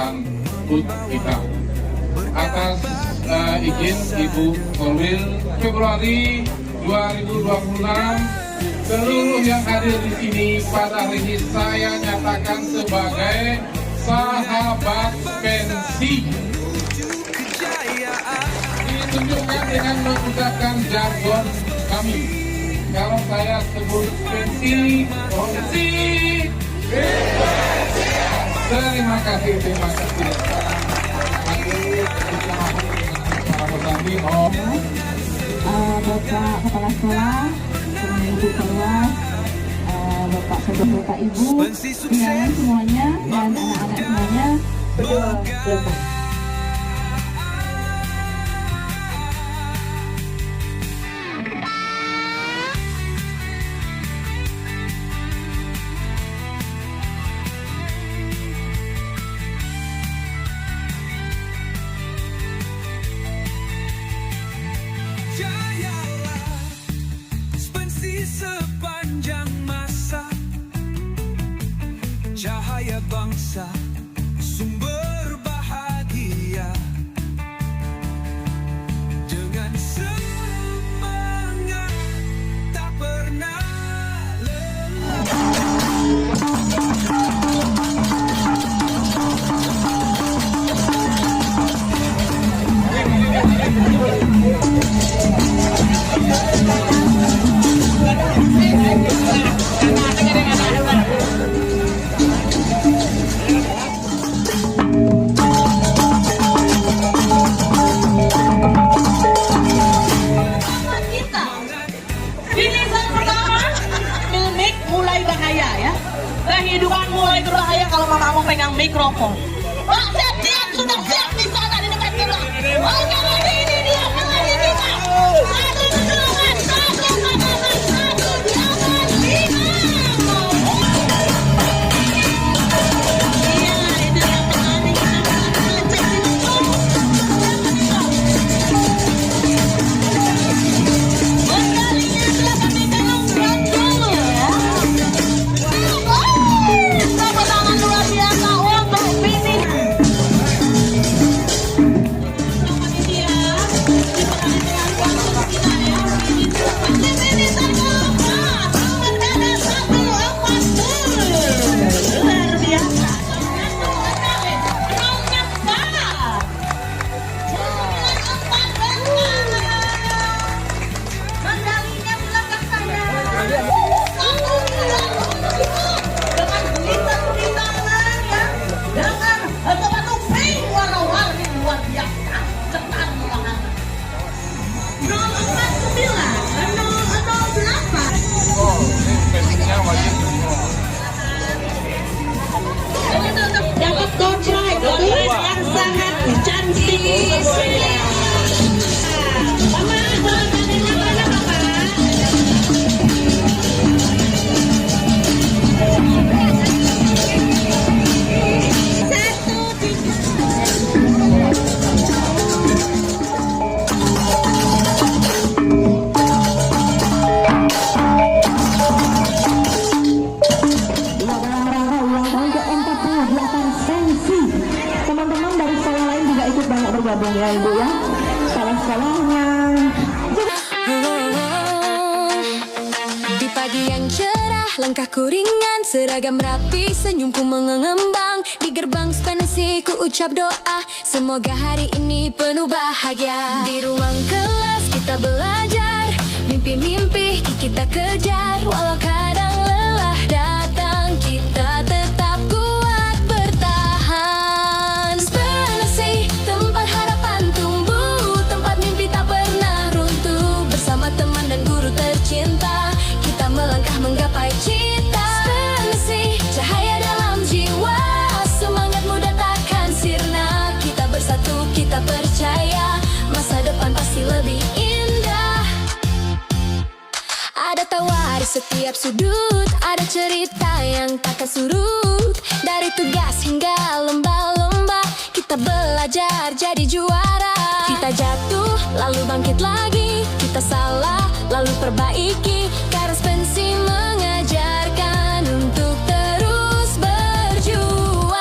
Kecamatan Bud kita. Atas izin Ibu Kolwil, Februari 2026, seluruh yang hadir di sini pada hari ini saya nyatakan sebagai sahabat pensi. Ditunjukkan dengan menggunakan jargon kami. Kalau saya sebut pensi, terima kasih. Bapak Kepala Sekolah, Ibu Keluar, Bapak Saudara, Bapak Ibu, undangan semuanya dan anak-anak semuanya berdoa. Sepanjang masa, cahaya bangsa, sumber bahagia, dengan semangat tak pernah kehidupan mulai berbahaya kalau mamamu pegang mikrofon. Pak, siap, sudah siap di sana di dekat kita. Oke, lagi ini dia, lagi kita. Satu, dua, satu, jangan lima. Iya, itu yang tadi kita cek itu. Berkalinya telah kami tolongkan dulu ya. Tepuk tangan luar biasa untuk Vini. Dapat door prize yang sangat cantik. Mama, boleh mana Bapak? Satu, tiga. Teman-teman dari sekolah lain juga ikut banyak bergabung ya Ibu ya. Sekolah-sekolahnya. Di pagi yang cerah, langkahku ringan, seragam rapi, senyumku mengembang. Di gerbang pensi ku ucap doa, semoga hari ini penuh bahagia. Di ruang kelas kita belajar, mimpi-mimpi kita kejar. Walau kadang lelah datang, kita tetap kuat bertahan. Pensi tempat harapan tumbuh, tempat mimpi tak pernah runtuh. Bersama teman dan guru tercinta, kita melangkah menggapai cita. Pensi cahaya dalam jiwa, semangat muda takkan sirna. Kita bersatu, kita percaya, masa depan pasti lebih indah. Ada tawa di setiap sudut, ada cerita yang takkan surut. Dari tugas hingga lomba-lomba, kita belajar jadi juara. Kita jatuh, lalu bangkit lagi. Kita salah, lalu perbaiki. Karas pensi mengajarkan untuk terus berjuang.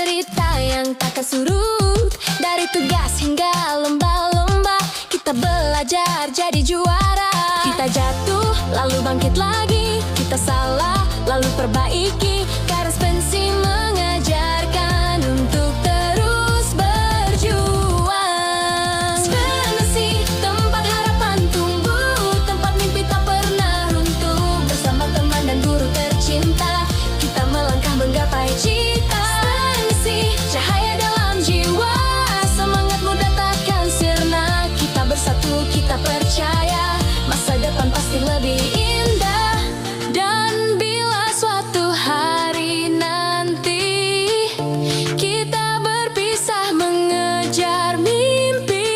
cerita yang tak surut. Dari tugas hingga lomba-lomba, kita belajar jadi juara. Kita jatuh, lalu bangkit lagi. Kita salah, lalu perbaiki. Garis pensi mengajarkan untuk terus berjuang. Pensi, tempat harapan tumbuh, tempat mimpi tak pernah runtuh. Bersama teman dan guru tercinta, kita melangkah menggapai cita. Pensi, cahaya dalam jiwa, semangat muda takkan sirna. Kita bersatu, kita percaya, masa depan pasti lebih indah. Dan bila suatu hari nanti kita berpisah mengejar mimpi,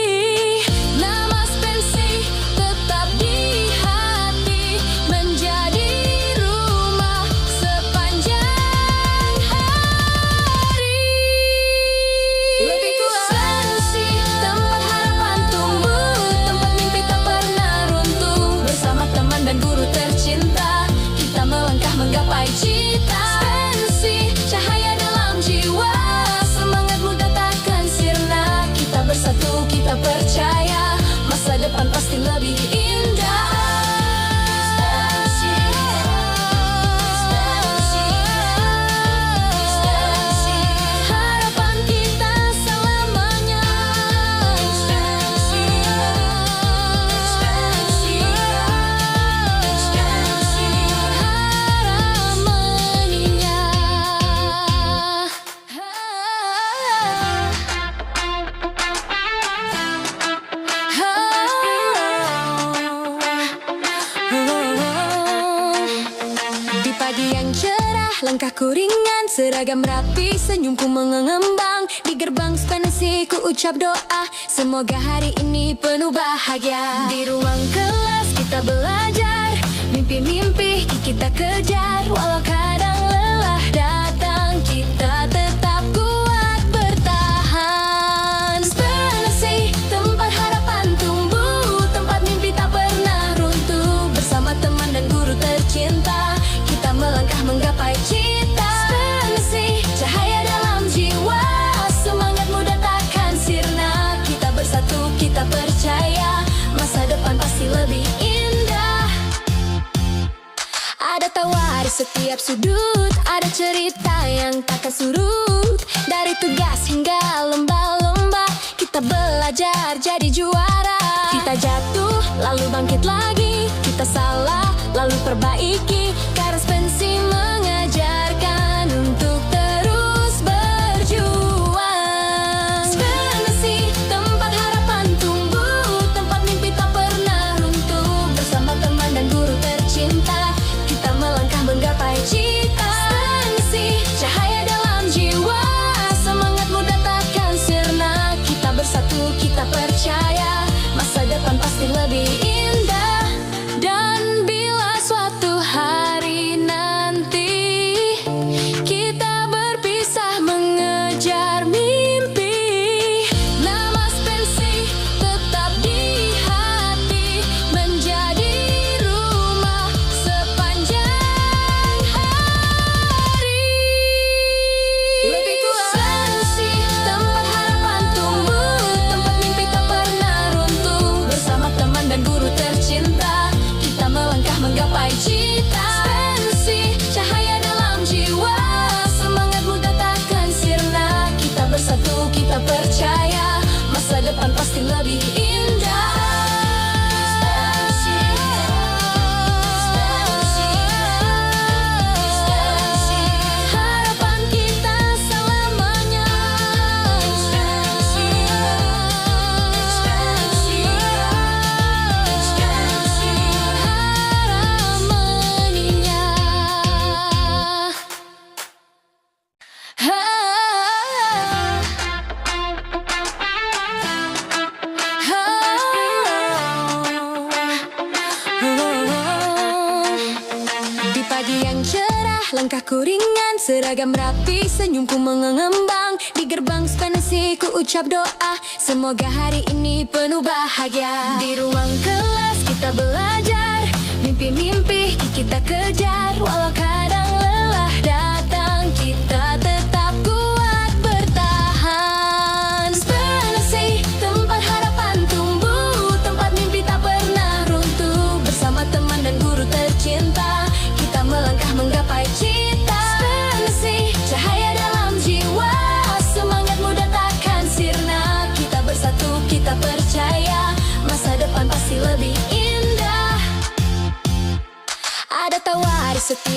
nama pensi tetap di hati, menjadi rumah sepanjang hari. Lebih kuat pensi, tempat harapan tumbuh, tempat mimpi tak pernah runtuh. Bersama teman dan guru tercinta, kita melangkah menggapai cita. Pensi, cahaya dalam jiwa, semangat muda takkan sirna. Kita bersatu, kita percaya, masa depan pasti lebih indah. Harapan kita selamanya. Di pagi yang cerah, langkahku ringan, seragam rapi, senyumku mengembang. Di gerbang pensi ku ucap doa, semoga hari ini penuh bahagia. Di ruang kelas kita belajar, mimpi-mimpi kita kejar. Walau kadang lelah datang, kita tetap kuat bertahan. Pensi, tempat harapan tumbuh, tempat mimpi tak pernah runtuh. Bersama teman dan guru tercinta, kita melangkah menggapai cita. Pensi, cahaya dalam jiwa, semangat muda takkan sirna. Kita bersatu, kita percaya, masa depan pasti lebih indah. Ada tawa di setiap sudut, ada cerita yang tak surut. Dari tugas hingga lomba-lomba, kita belajar jadi juara. Kita jatuh, lalu bangkit lagi. Kita salah, lalu perbaiki. Garis pensi mengajarkan untuk terus berjuang. Pensi, tempat harapan tumbuh, tempat mimpi tak pernah runtuh. Bersama teman dan guru tercinta, kita melangkah menggapai cita. Pensi, cahaya dalam jiwa, semangat muda takkan sirna. Kita bersatu, kita percaya, masa depan pasti lebih indah. Dan bila suatu hari nanti kita berpisah mengejar mimpi, nama pensi tetap di hati, menjadi rumah sepanjang hari. Lebih kuat pensi, tempat harapan tumbuh, tempat mimpi tak pernah runtuh. Bersama teman dan guru tercinta, kita melangkah menggapai cita. Pensi, cahaya dalam jiwa, semangat muda takkan sirna. Kita bersatu, kita percaya, masa depan pasti lebih indah. Harapan kita selamanya. Di pagi yang cerah, langkahku ringan, seragam rapi, senyumku mengembang. Di gerbang pensi ku ucap doa, semoga hari ini penuh bahagia. Di ruang kelas kita belajar, mimpi-mimpi kita kejar. Walau kadang lelah datang, kita tetap kuat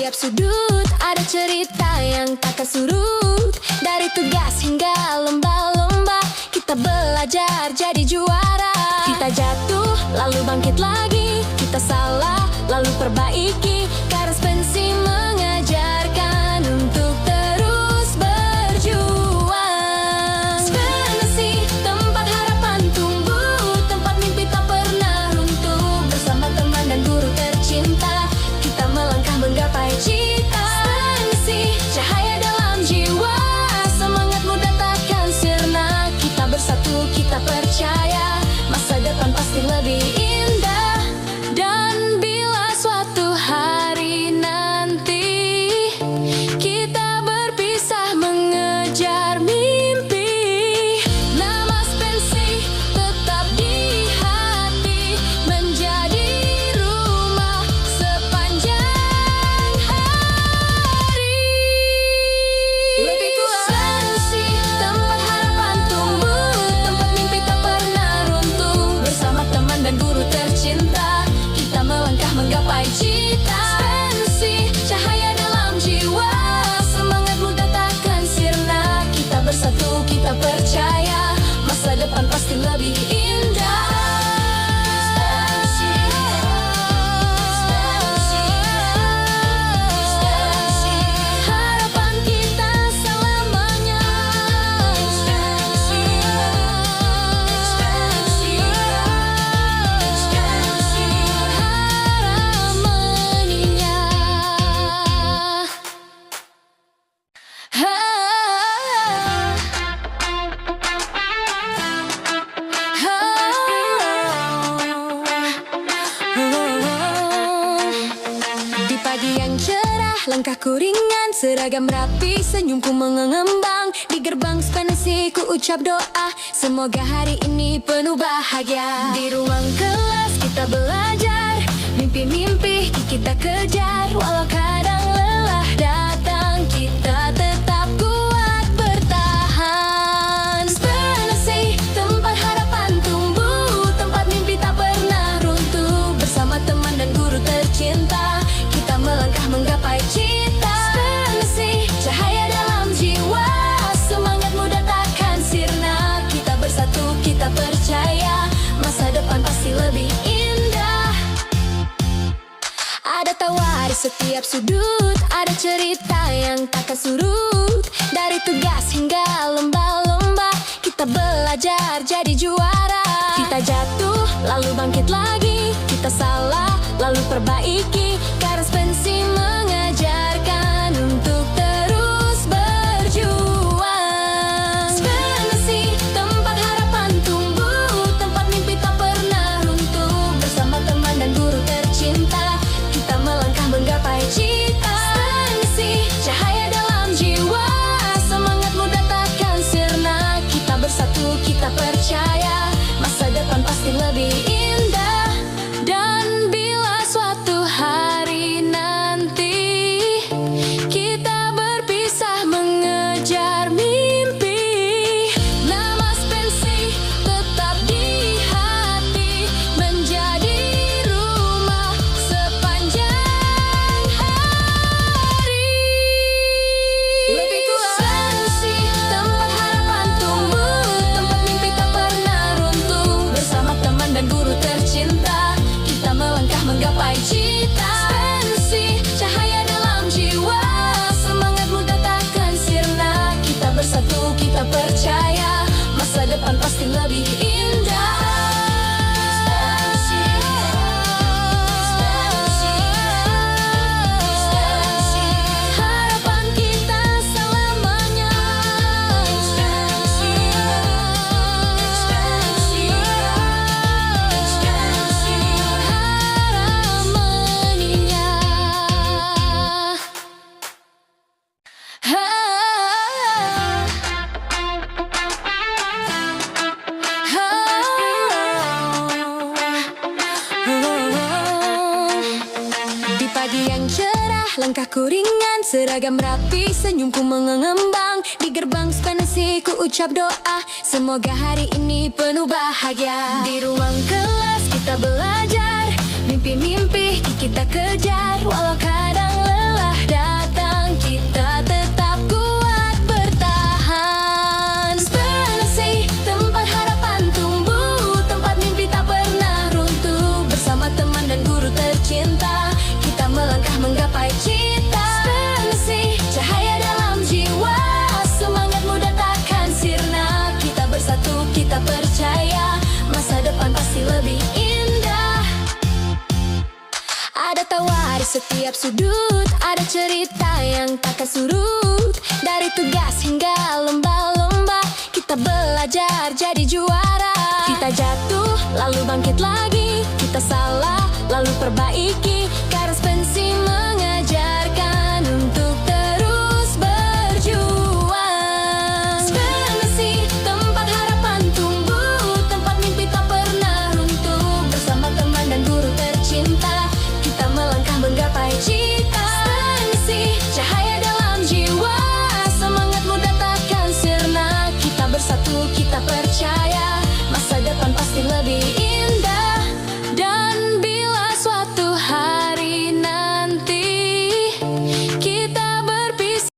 setiap sudut ada cerita yang tak surut. Dari tugas hingga lomba-lomba kita belajar jadi juara. Kita jatuh lalu bangkit lagi, kita salah lalu perbaiki. Garis pensi mengajarkan untuk terus berjuang. Pensi tempat harapan tumbuh, tempat mimpi tak pernah runtuh. Bersama teman dan guru tercinta kita melangkah menggapai cita. Pensi cahaya dalam jiwa, semangat muda takkan sirna. Kita bersatu, kita percaya masa depan pasti lebih indah. Dan bila suatu hari nanti kita berpisah mengejar mimpi, nama Spensi tetap di hati, menjadi rumah sepanjang hari. Lebih kuat Spensi, tempat harapan tumbuh, tempat mimpi tak pernah runtuh. Bersama teman dan guru tercinta kita melangkah menggapai cita. Spensi cahaya dalam jiwa, semangat muda takkan sirna. Kita bersatu, kita percaya masa depan pasti lebih indah. Harapan kita selamanya. Di pagi yang cerah, langkahku ringan, seragam rapi, senyumku mengembang. Di gerbang Spensi ku ucap doa, semoga hari ini penuh bahagia. Di ruang kelas kita belajar, mimpi-mimpi kita kejar. Walau kadang lelah datang, kita tetap kuat bertahan. Spensi tempat harapan tumbuh, tempat mimpi tak pernah runtuh. Bersama teman dan guru tercinta kita melangkah menggapai cita. Spensi cahaya dalam jiwa, semangat muda takkan sirna. Kita bersatu, kita percaya masa depan pasti lebih indah. Ada tawa di setiap sudut, ada cerita yang takkan surut. Dari tugas hingga lomba-lomba kita belajar jadi juara. Kita jatuh lalu bangkit lagi, kita salah lalu perbaiki. Garis pensi mengajarkan untuk terus berjuang. Spensi tempat harapan tumbuh, tempat mimpi tak pernah runtuh. Bersama teman dan guru tercinta kita melangkah menggapai cita. Spensi cahaya dalam jiwa, semangat muda takkan sirna. Kita bersatu, kita percaya masa depan pasti lebih indah. Dan bila suatu hari nanti kita berpisah mengejar mimpi, nama Spensi tetap di hati, menjadi rumah sepanjang hari. Lebih kuat Spensi, tempat harapan tumbuh, tempat mimpi tak pernah runtuh. Bersama teman dan guru tercinta kita melangkah menggapai cita. Spensi cahaya dalam jiwa, semangat muda takkan sirna. Kita bersatu, kita percaya masa depan pasti lebih indah. Harapan kita selamanya. Di pagi yang cerah, langkahku ringan, seragam rapi, senyumku mengembang. Di gerbang Spensi ku ucap doa, semoga hari ini penuh bahagia. Di ruang kelas kita belajar, mimpi-mimpi kita kejar. Walau kadang lelah setiap sudut ada cerita yang tak surut. Dari tugas hingga lomba-lomba, kita belajar jadi juara. Kita jatuh, lalu bangkit lagi. Kita salah, lalu perbaiki. Karas pensi mengajarkan untuk terus berjuang. Pensi, tempat harapan tumbuh, tempat mimpi tak pernah runtuh. Bersama teman dan guru tercinta, kita melangkah menggapai cita. Pensi, cahaya dalam jiwa, semangat muda takkan sirna. Kita bersatu, kita percaya, masa depan pasti lebih indah. Dan bila suatu hari nanti kita berpisah,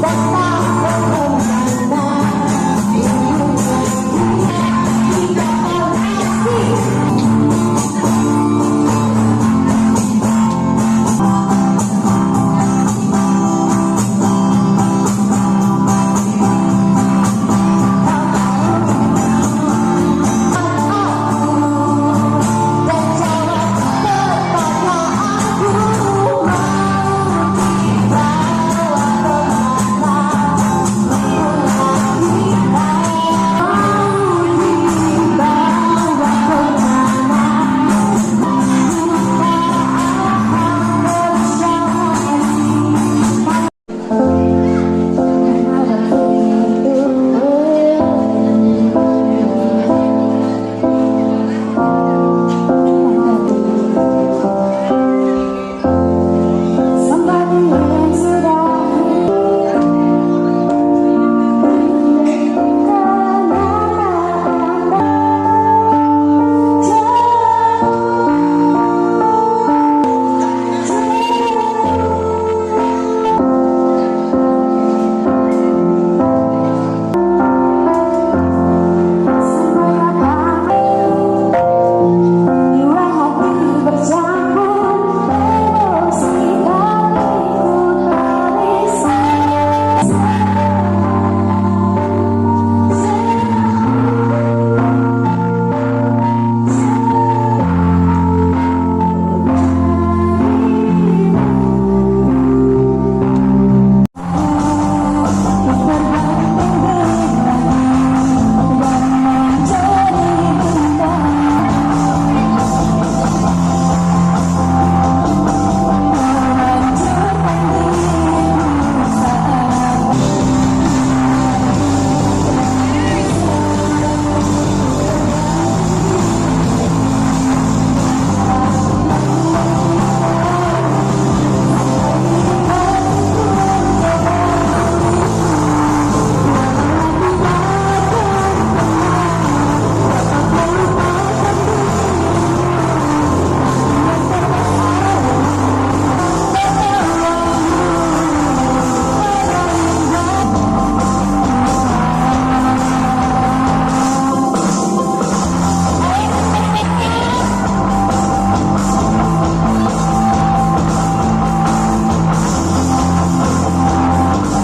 Bye.